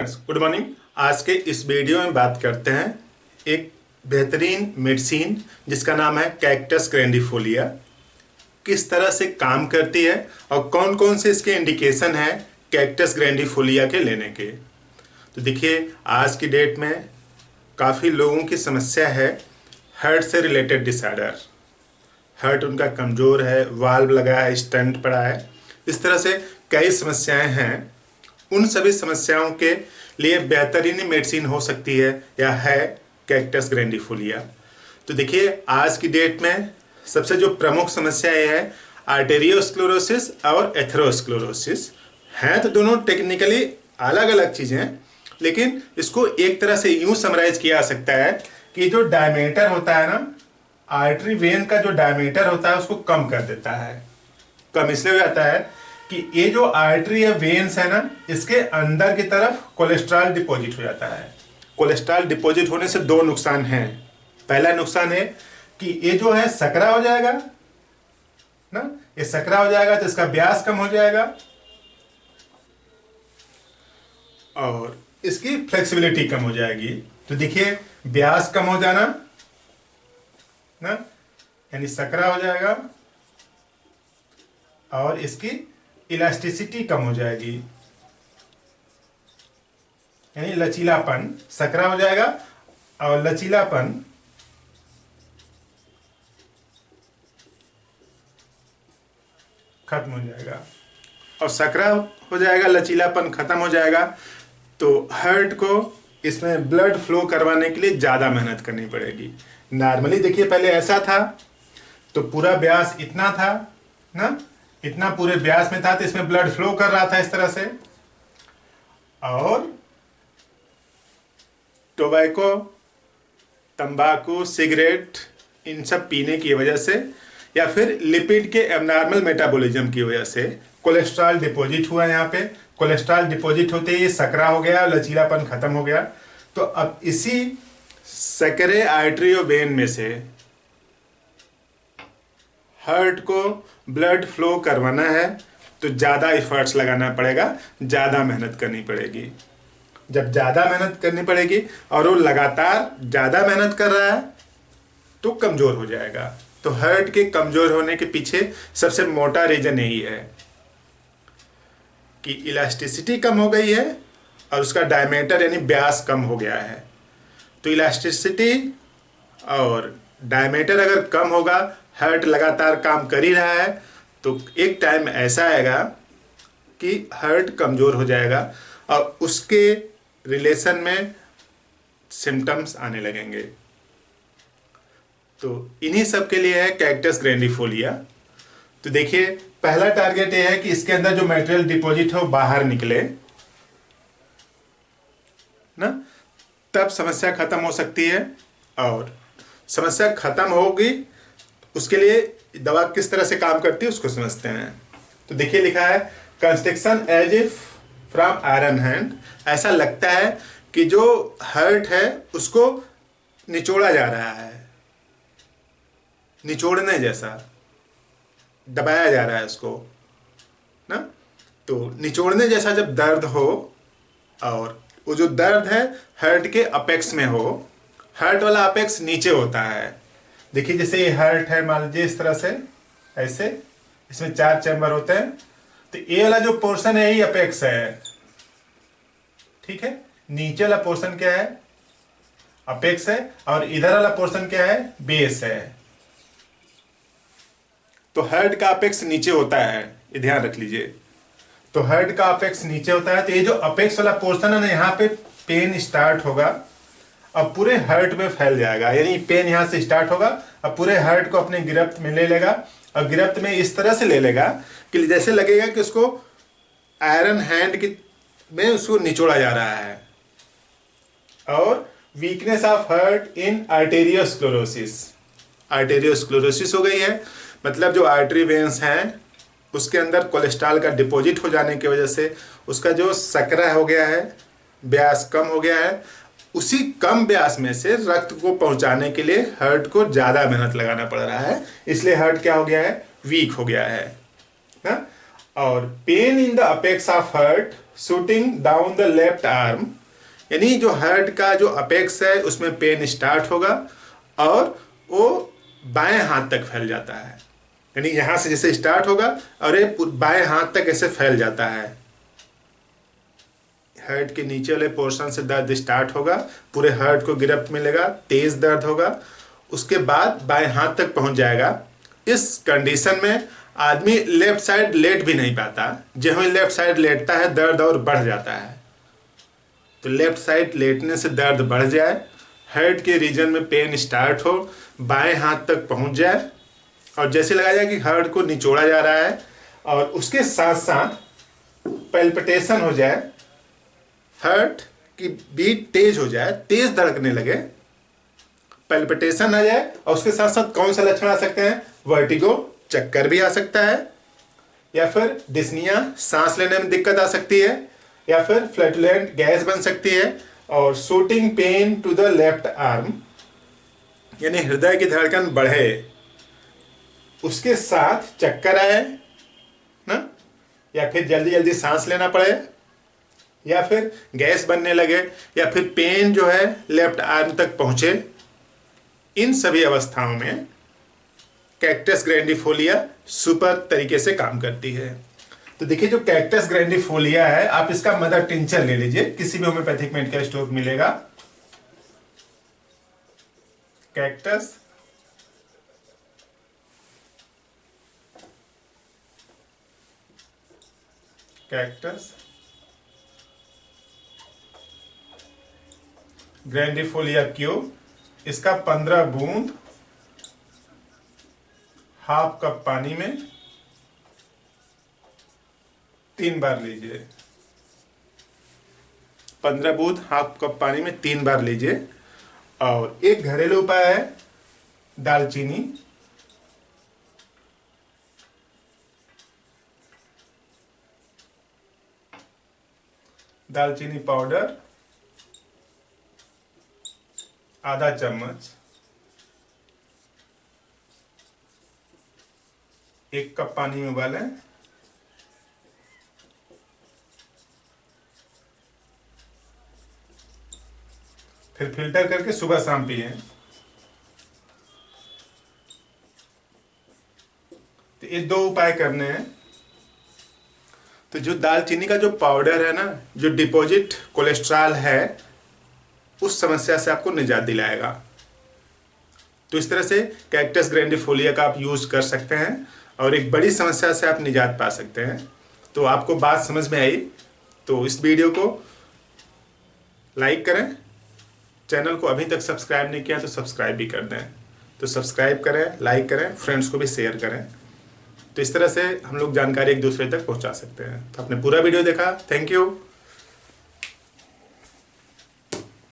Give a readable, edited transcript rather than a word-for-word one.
Good morning. आज के इस वीडियो में बात करते हैं एक बेहतरीन मेडिसिन जिसका नाम है कैक्टस ग्रैंडिफोलिया। किस तरह से काम करती है और कौन कौन से इसके इंडिकेशन हैं कैक्टस ग्रैंडिफोलिया के लेने के। तो देखिए, आज की डेट में काफ़ी लोगों की समस्या है हार्ट से रिलेटेड डिसऑर्डर। हार्ट उनका कमज़ोर है, वाल्व लगा है, स्टंट पड़ा है, इस तरह से कई समस्याएं हैं। उन सभी समस्याओं के लिए बेहतरीन मेडिसिन हो सकती है या है कैक्टस ग्रैंडिफोलिया। तो देखिए, आज की डेट में सबसे जो प्रमुख समस्या ये है आर्टेरियोस्क्लेरोसिस और एथेरोस्क्लेरोसिस। हैं तो दोनों टेक्निकली अलग अलग चीज़ें, लेकिन इसको एक तरह से यूं समराइज किया जा सकता है कि जो डायमीटर होता है ना, आर्टरी वेन का जो डायमीटर होता है उसको कम कर देता है। कम इसलिए हो जाता है कि ये जो आर्टरी या वेन्स है ना, इसके अंदर की तरफ कोलेस्ट्रॉल डिपॉजिट हो जाता है। कोलेस्ट्रॉल डिपॉजिट होने से दो नुकसान हैं। पहला नुकसान है कि ये जो है सकरा हो जाएगा ना, ये सकरा हो जाएगा तो इसका व्यास कम हो जाएगा और इसकी फ्लेक्सिबिलिटी कम हो जाएगी। तो देखिए, व्यास कम हो जाना ना, यानी सकरा हो जाएगा और इसकी इलास्टिसिटी कम हो जाएगी, यानी लचीलापन। सकरा हो जाएगा और लचीलापन खत्म हो जाएगा। और सकरा हो जाएगा, लचीलापन खत्म हो जाएगा, तो हार्ट को इसमें ब्लड फ्लो करवाने के लिए ज़्यादा मेहनत करनी पड़ेगी। नॉर्मली देखिए, पहले ऐसा था तो पूरा व्यास इतना था ना, इतना पूरे व्यास में था तो इसमें ब्लड फ्लो कर रहा था इस तरह से। और टोबैको, तंबाकू, सिगरेट, इन सब पीने की वजह से या फिर लिपिड के एबनॉर्मल मेटाबॉलिज्म की वजह से कोलेस्ट्रॉल डिपॉजिट हुआ। यहाँ पे कोलेस्ट्रॉल डिपॉजिट होते ही सकरा हो गया, लचीलापन खत्म हो गया। तो अब इसी सकरे आर्टरी और वेन में से हार्ट को ब्लड फ्लो करवाना है तो ज़्यादा एफर्ट्स लगाना पड़ेगा, ज़्यादा मेहनत करनी पड़ेगी। जब ज़्यादा मेहनत करनी पड़ेगी और वो लगातार ज़्यादा मेहनत कर रहा है तो कमज़ोर हो जाएगा। तो हार्ट के कमज़ोर होने के पीछे सबसे मोटा रीज़न यही है कि इलास्टिसिटी कम हो गई है और उसका डायमीटर यानी व्यास कम हो गया है। तो इलास्टिसिटी और डायमीटर अगर कम होगा, हार्ट लगातार काम कर ही रहा है, तो एक टाइम ऐसा आएगा कि हार्ट कमज़ोर हो जाएगा और उसके रिलेशन में सिम्टम्स आने लगेंगे। तो इन्हीं सब के लिए है कैक्टस ग्रैंडिफोलिया। तो देखिए, पहला टारगेट ये है कि इसके अंदर जो मटेरियल डिपॉजिट हो बाहर निकले ना, तब समस्या खत्म हो सकती है। और समस्या खत्म होगी उसके लिए दवा किस तरह से काम करती है उसको समझते हैं। तो देखिए, लिखा है construction as if from iron hand. ऐसा लगता है कि जो हार्ट है उसको निचोड़ा जा रहा है, निचोड़ने जैसा दबाया जा रहा है उसको ना। तो निचोड़ने जैसा जब दर्द हो और वो जो दर्द है हार्ट के अपेक्स में हो, हार्ट वाला अपेक्स नीचे होता है। देखिए, जैसे ये हार्ट है, मान लीजिए इस तरह से, ऐसे इसमें 4 चैम्बर होते हैं, तो ये वाला जो पोर्शन है यही अपेक्स है, ठीक है। नीचे वाला पोर्शन क्या है? अपेक्स है, और इधर वाला पोर्शन क्या है? बेस है। तो हार्ट का अपेक्स नीचे होता है, ये ध्यान रख लीजिए। तो हार्ट का अपेक्स नीचे होता है, तो ये जो अपेक्स वाला पोर्शन है ना, यहाँ पे पेन स्टार्ट होगा अब पूरे हार्ट में फैल जाएगा। यानी पेन यहाँ से स्टार्ट होगा अब पूरे हार्ट को अपने गिरफ्त में ले लेगा, और गिरफ्त में इस तरह से ले लेगा कि जैसे लगेगा कि उसको आयरन हैंड की में उसको निचोड़ा जा रहा है। और weakness of heart in arteriosclerosis, arteriosclerosis हो गई है, मतलब जो आर्टरी वेन्स हैं उसके अंदर कोलेस्ट्रॉल का डिपॉजिट हो जाने की वजह से उसका जो सकरा हो गया है, व्यास कम हो गया है। उसी कम व्यास में से रक्त को पहुंचाने के लिए हार्ट को ज़्यादा मेहनत लगाना पड़ रहा है, इसलिए हार्ट क्या हो गया है? वीक हो गया है ना। और pain in the apex of heart shooting down the left arm, यानी जो हार्ट का जो अपेक्स है उसमें पेन स्टार्ट होगा और वो बाएं हाथ तक फैल जाता है। यानी यहां से जैसे स्टार्ट होगा और ये बाएं हाथ तक ऐसे फैल जाता है। हार्ट के नीचे वाले पोर्शन से दर्द स्टार्ट होगा, पूरे हार्ट को गिरफ्त मिलेगा, तेज दर्द होगा, उसके बाद बाएं हाथ तक पहुंच जाएगा। इस कंडीशन में आदमी लेफ्ट साइड लेट भी नहीं पाता, जब ही लेफ्ट साइड लेटता है दर्द और बढ़ जाता है। तो लेफ्ट साइड लेटने से दर्द बढ़ जाए, हेड के रीजन में पेन स्टार्ट हो, बाएं हाथ तक पहुंच जाए और जैसे लगा जाए कि हार्ट को निचोड़ा जा रहा है और उसके साथ साथ पैल्पिटेशन हो जाए, हार्ट की बीट तेज हो जाए, तेज धड़कने लगे, पैल्पिटेशन आ जाए और उसके साथ साथ कौन सा लक्षण आ सकते हैं? वर्टिगो, चक्कर भी आ सकता है, या फिर डिस्निया, सांस लेने में दिक्कत आ सकती है, या फिर फ्लैटुलेंट गैस बन सकती है, और shooting pain to the left arm, यानी हृदय की धड़कन बढ़े, उसके साथ चक्कर आए ना, या फिर जल्दी जल्दी सांस लेना पड़े, या फिर गैस बनने लगे, या फिर पेन जो है लेफ्ट आर्म तक पहुंचे। इन सभी अवस्थाओं में कैक्टस ग्रैंडिफोलिया सुपर तरीके से काम करती है। तो देखिए जो कैक्टस ग्रैंडिफोलिया है, आप इसका मदर टिंचर ले लीजिए, किसी भी होम्योपैथिक मेडिकल स्टोर मिलेगा। कैक्टस कैक्टस ग्रैंडिफोलिया क्यूब, इसका 15 बूंद हाफ कप पानी में 3 बार लीजिए। 15 बूंद हाफ कप पानी में 3 बार लीजिए। और एक घरेलू उपाय है दालचीनी, दालचीनी पाउडर आधा चम्मच, 1 कप पानी में उबालें, फिर फिल्टर करके सुबह शाम पिए। तो ये 2 उपाय करने हैं। तो जो दालचीनी का जो पाउडर है ना, जो डिपॉजिट कोलेस्ट्रॉल है, उस समस्या से आपको निजात दिलाएगा। तो इस तरह से कैक्टस ग्रैंडिफोलिया का आप यूज कर सकते हैं और एक बड़ी समस्या से आप निजात पा सकते हैं। तो आपको बात समझ में आई तो इस वीडियो को लाइक करें, चैनल को अभी तक सब्सक्राइब नहीं किया तो सब्सक्राइब भी कर दें। तो सब्सक्राइब करें, लाइक करें, फ्रेंड्स को भी शेयर करें। तो इस तरह से हम लोग जानकारी एक दूसरे तक पहुंचा सकते हैं। तो आपने पूरा वीडियो देखा, थैंक यू।